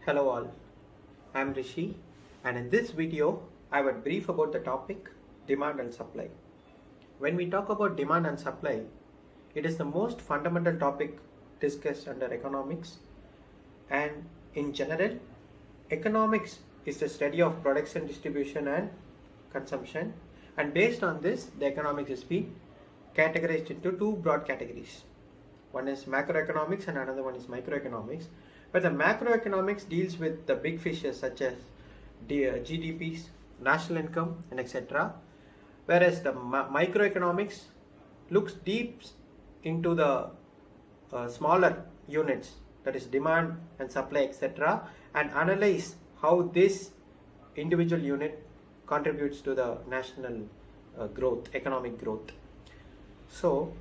Hello all, I am Rishi and in this video I would brief about the topic demand and supply. When we talk about demand and supply, it is the most fundamental topic discussed under economics, and in general, economics is the study of production, distribution and consumption, and based on this the economics is being categorized into two broad categories. One is macroeconomics and another one is microeconomics. But the macroeconomics deals with the big fishes such as GDPs, national income and etc. Whereas the microeconomics looks deep into the smaller units, that is demand and supply etc. and analyze how this individual unit contributes to the national growth, economic growth. So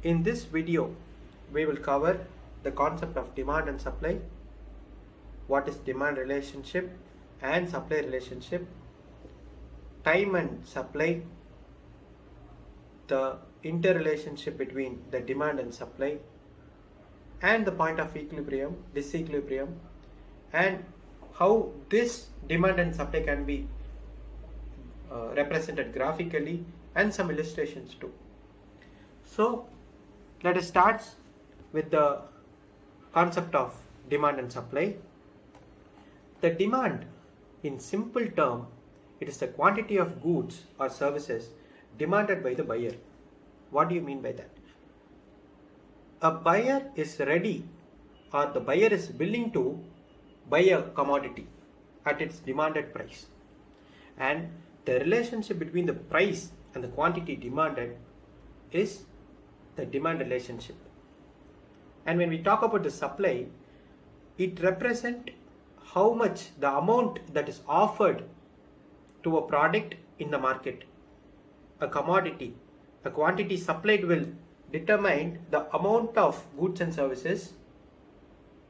in this video we will cover the concept of demand and supply, what is demand relationship and supply relationship, time and supply, the interrelationship between the demand and supply, and the point of equilibrium, disequilibrium, and how this demand and supply can be represented graphically, and some illustrations too. So let us start with the concept of demand and supply. The demand, in simple term, it is the quantity of goods or services demanded by the buyer. What do you mean by that? A buyer is ready, or the buyer is willing to buy a commodity at its demanded price, and the relationship between the price and the quantity demanded is the demand relationship. And when we talk about the supply, it represents how much the amount that is offered to a product in the market, a commodity. A quantity supplied will determine the amount of goods and services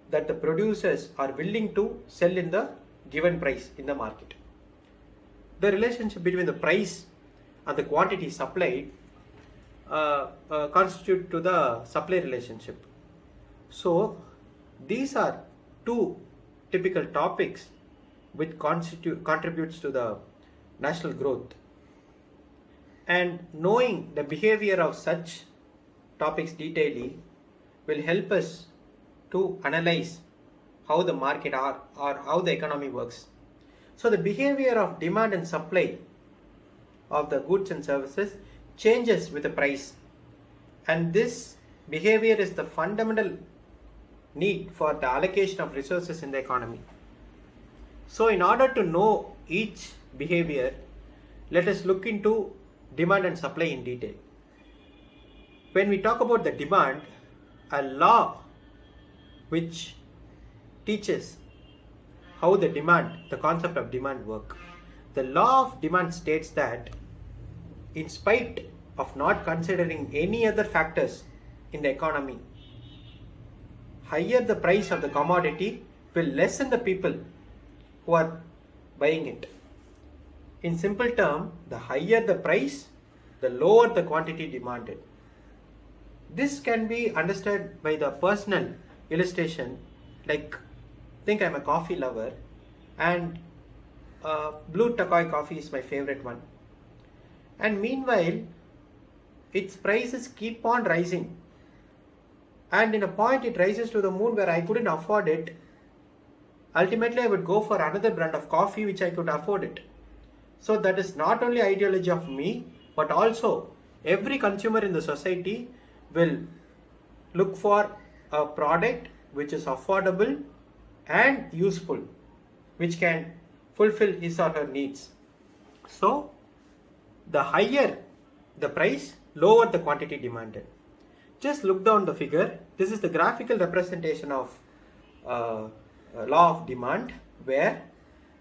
that the producers are willing to sell in the given price in the market. The relationship between the price and the quantity supplied constitute to the supply relationship. So these are two typical topics which contributes to the national growth, and knowing the behavior of such topics detailedly will help us to analyze how the market or how the economy works. So the behavior of demand and supply of the goods and services changes with the price, and this behavior is the fundamental need for the allocation of resources in the economy. So in order to know each behavior, let us look into demand and supply in detail. When we talk about the demand, a law which teaches how the concept of demand work. The law of demand states that in spite of not considering any other factors in the economy, higher the price of the commodity will lessen the people who are buying it. In simple term, the higher the price, the lower the quantity demanded. This can be understood by the personal illustration, like think I'm a coffee lover and blue Takoi coffee is my favorite one, and meanwhile its prices keep on rising, and in a point it rises to the moon where I couldn't afford it. Ultimately I would go for another brand of coffee which I could afford it. So that is not only ideology of me, but also every consumer in the society will look for a product which is affordable and useful, which can fulfill his or her needs. So the higher the price, lower the quantity demanded. Just look down the figure. This is the graphical representation of law of demand, where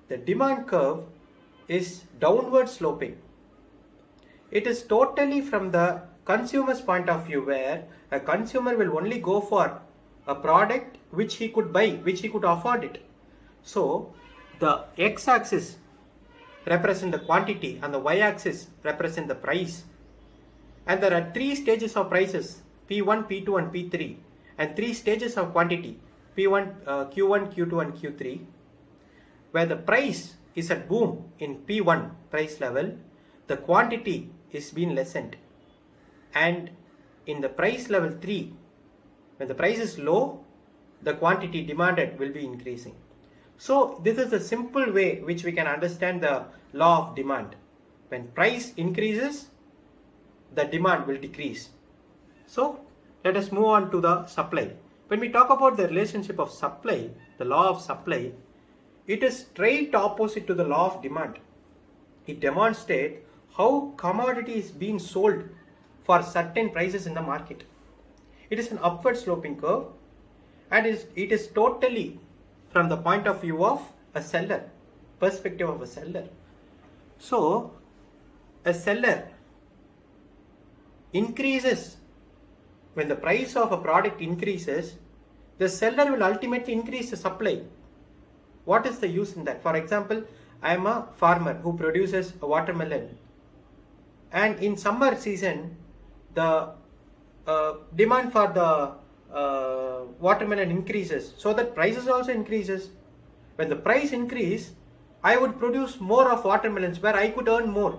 the demand curve is downward sloping. It is totally from the consumer's point of view, where a consumer will only go for a product which he could buy, which he could afford it. So the x-axis represent the quantity and the y-axis represent the price, and there are three stages of prices, P1, P2 and P3, and three stages of quantity, P1, Q1, Q2 and Q3, where the price is at boom in P1 price level, the quantity is being lessened, and in the price level 3, when the price is low, the quantity demanded will be increasing. So this is a simple way which we can understand the law of demand. When price increases, the demand will decrease. So let us move on to the supply. When we talk about the relationship of supply, the law of supply, it is straight opposite to the law of demand. It demonstrates how commodity is being sold for certain prices in the market. It is an upward sloping curve, and it is totally from the point of view of a seller, perspective of a seller. So a seller increases, when the price of a product increases, the seller will ultimately increase the supply. What is the use in that? For example, I am a farmer who produces a watermelon, and in summer season the demand for the watermelon increases, so that prices also increases. When the price increase, I would produce more of watermelons where I could earn more.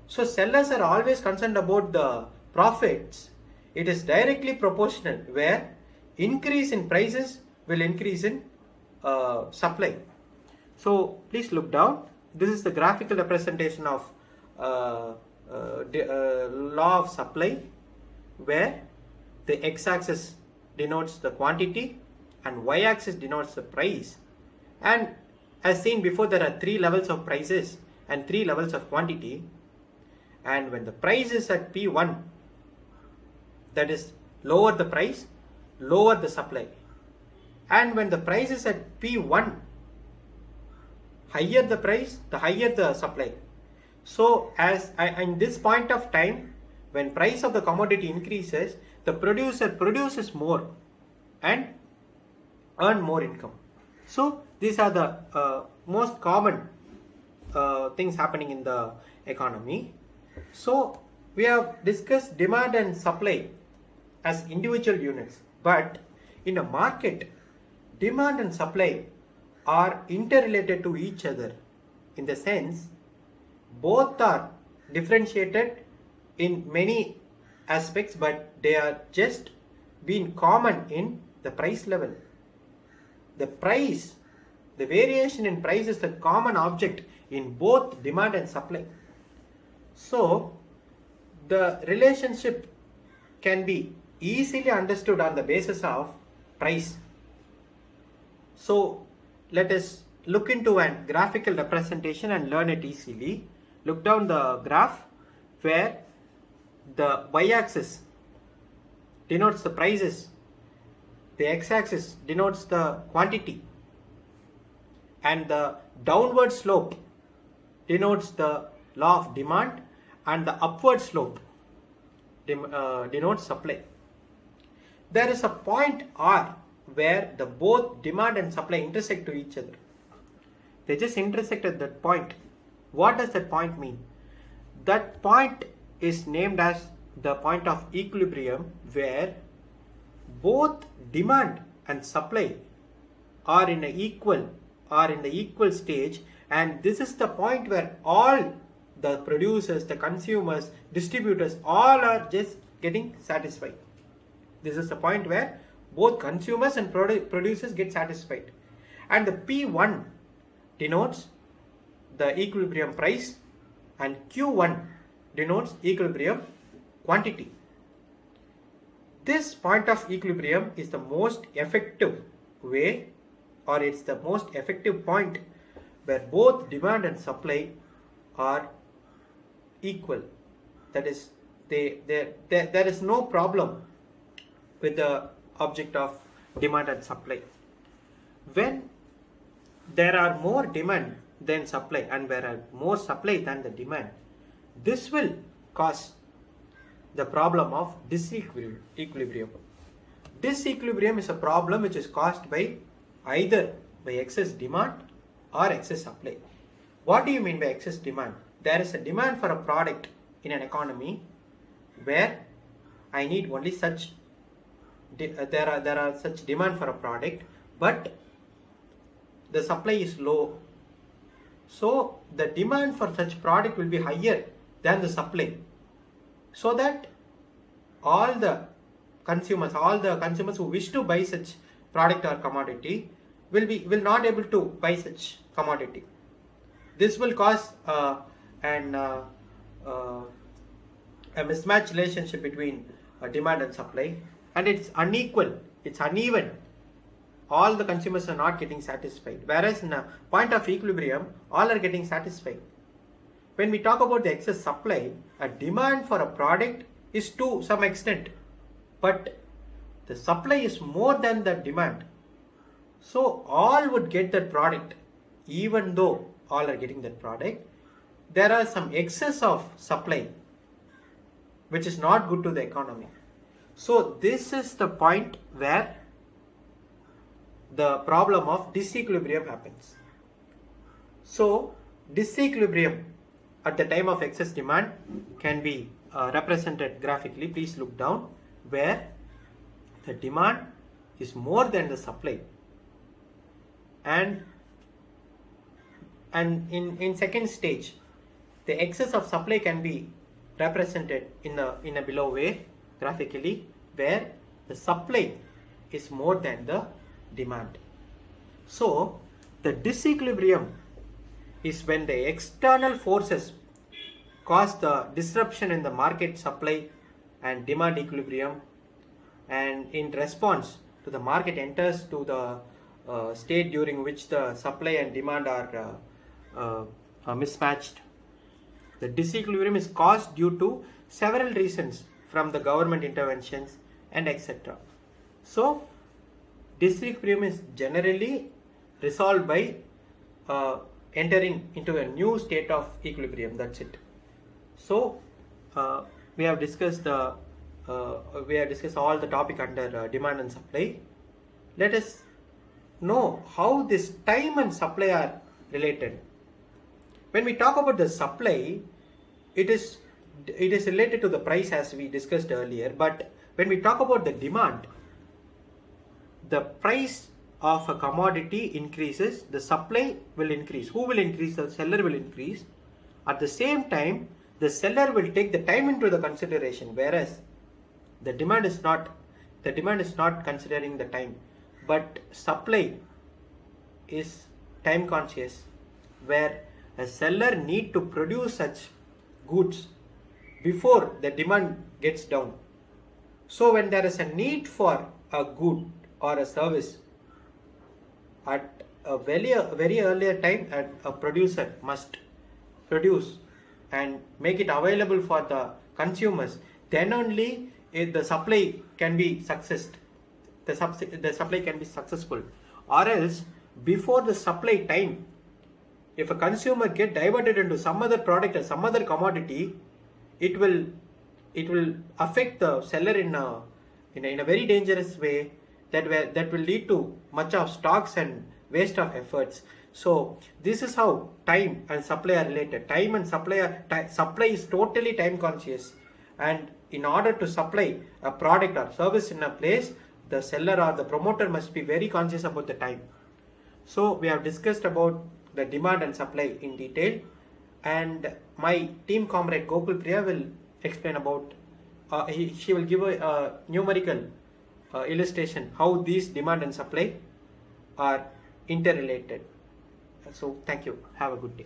So sellers are always concerned about the profits. It is directly proportional, where increase in prices will increase in supply. So please look down. This is the graphical representation of law of supply, where the x-axis denotes the quantity and y-axis denotes the price. And as seen before, there are 3 levels of prices and 3 levels of quantity. And when the price is at P1, that is lower the price, lower the supply. And when the price is at P1, higher the price, the higher the supply. So in this point of time, when price of the commodity increases, the producer produces more and earn more income. So these are the most common things happening in the economy. So we have discussed demand and supply as individual units, but in a market, demand and supply are interrelated to each other, in the sense both are differentiated in many aspects, but they are just being common in the price level. The price, the variation in price is the common object in both demand and supply. So the relationship can be easily understood on the basis of price. So let us look into a graphical representation and learn it easily. Look down the graph, where the y-axis denotes the prices, the x-axis denotes the quantity, and the downward slope denotes the law of demand, and the upward slope denotes supply. There is a point R where the both demand and supply intersect to each other. They just intersect at that point. What does that point mean? That point is named as the point of equilibrium, where both demand and supply are in the equal stage, and this is the point where all the producers, the consumers, distributors, all are just getting satisfied. This is the point where both consumers and producers get satisfied. And the P1 denotes the equilibrium price, and Q1 denotes equilibrium quantity. This point of equilibrium is the most effective way, or it's the most effective point where both demand and supply are equal. That is, there is no problem with the object of demand and supply. When there are more demand than supply, and there are more supply than the demand, this will cause the problem of disequilibrium. Disequilibrium is a problem which is caused by either by excess demand or excess supply. What do you mean by excess demand? There is a demand for a product in an economy where I need only such there are such demand for a product, but the supply is low. So the demand for such product will be higher than the supply, so that all the consumers who wish to buy such product or commodity will not able to buy such commodity. This will cause a mismatch relationship between demand and supply, and it's unequal, it's uneven. All the consumers are not getting satisfied, whereas in a point of equilibrium, all are getting satisfied. When we talk about the excess supply, a demand for a product is to some extent, but the supply is more than the demand. So all would get that product. Even though all are getting that product, there are some excess of supply which is not good to the economy. So this is the point where the problem of disequilibrium happens. So disequilibrium at the time of excess demand can be represented graphically. Please look down, where the demand is more than the supply, and in second stage the excess of supply can be represented in a below way graphically, where the supply is more than the demand. So the disequilibrium is when the external forces cause the disruption in the market supply and demand equilibrium, and in response to the market enters to the state during which the supply and demand are mismatched. The disequilibrium is caused due to several reasons, from the government interventions and etc. So disequilibrium is generally resolved by entering into a new state of equilibrium. That's it. So we have discussed all the topic under demand and supply. Let us know how this time and supply are related. When we talk about the supply, it is related to the price, as we discussed earlier. But when we talk about the demand, the price of a commodity increases, the supply will increase. Who will increase? The seller will increase. At the same time, the seller will take the time into the consideration, whereas the demand is not considering the time, but supply is time conscious, where a seller need to produce such goods before the demand gets down. So when there is a need for a good or a service, at a very earlier time, a producer must produce and make it available for the consumers. Then only the supply can be successful. Or else, before the supply time, if a consumer get diverted into some other product or some other commodity, it will affect the seller in a very dangerous way, that will lead to much of stocks and waste of efforts. So this is how time and supply are related. Time and supply is totally time conscious, and in order to supply a product or service in a place, the seller or the promoter must be very conscious about the time. So we have discussed about the demand and supply in detail, and my team comrade Gokul Priya will explain about, she will give a numerical illustration how these demand and supply are interrelated. So thank you. Have a good day.